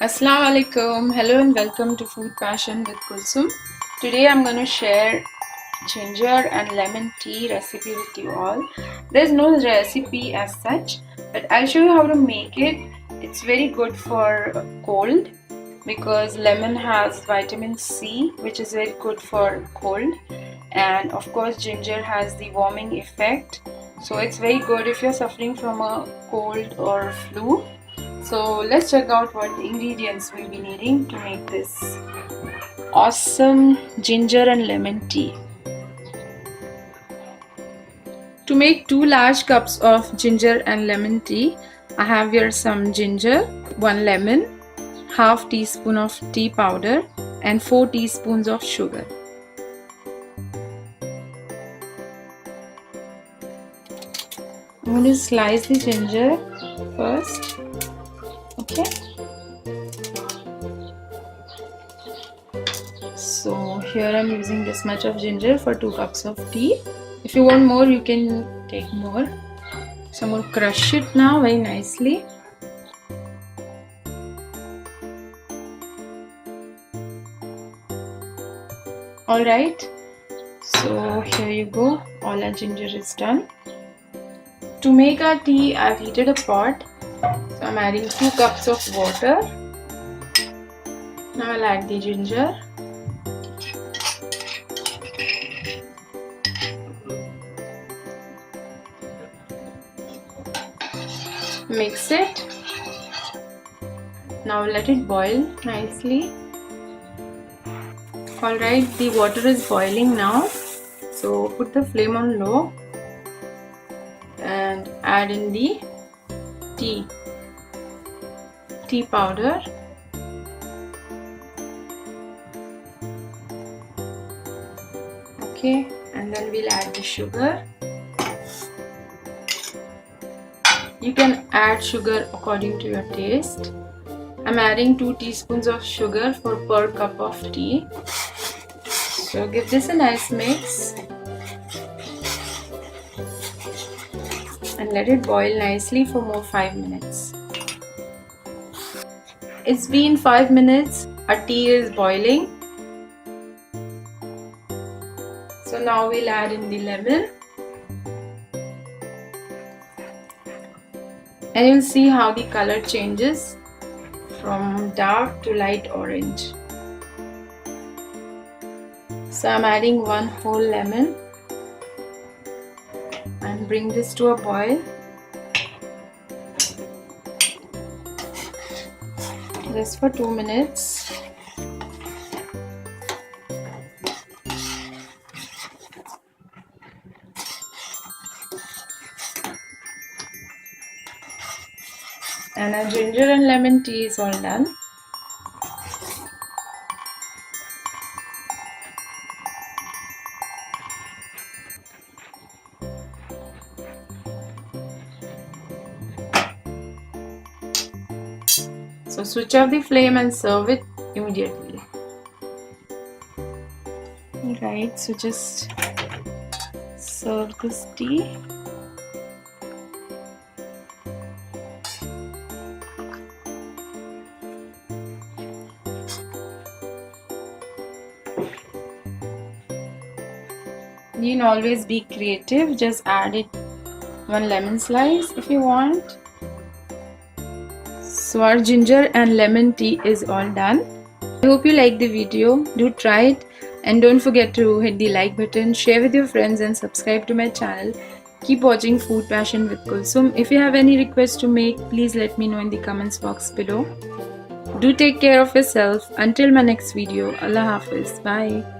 Assalamu alaikum. Hello and welcome to Food Passion with Kulsum. Today I'm going to share ginger and lemon tea recipe with you all. There's no recipe as such, but I'll show you how to make it. It's very good for cold because lemon has vitamin C, which is very good for cold, and of course ginger has the warming effect, so it's very good if you're suffering from a cold or flu. So let's check out what ingredients we'll be needing to make this awesome ginger and lemon tea. To make 2 large cups of ginger and lemon tea, I have here some ginger, 1 lemon, half teaspoon of tea powder and 4 teaspoons of sugar. I'm going to slice the ginger first. Okay, so here I'm using this much of ginger for 2 cups of tea. If you want more, you can take more. So I'm going to crush it now very nicely. Alright, so here you go, all our ginger is done. To make our tea, I've heated a pot. So I'm adding 2 cups of water. Now I'll add the ginger. Mix it. Now let it boil nicely. Alright, the water is boiling now. So put the flame on low and add in the tea powder. Okay, and then we'll add the sugar. You can add sugar according to your taste. I'm adding 2 teaspoons of sugar for per cup of tea. So give this a nice mix and let it boil nicely for more 5 minutes. It's been 5 minutes, our tea is boiling. So now we'll add in the lemon. And you'll see how the color changes from dark to light orange. So I'm adding 1 whole lemon and bring this to a boil. Just for 2 minutes. And our ginger and lemon tea is all done. So switch off the flame and serve it immediately. Alright, so just serve this tea. You can always be creative, just add it 1 lemon slice if you want. So our ginger and lemon tea is all done. I hope you like the video. Do try it and don't forget to hit the like button, share with your friends and subscribe to my channel. Keep watching Food Passion with Kulsum. If you have any requests to make, please let me know in the comments box below. Do take care of yourself. Until my next video, Allah Hafiz. Bye.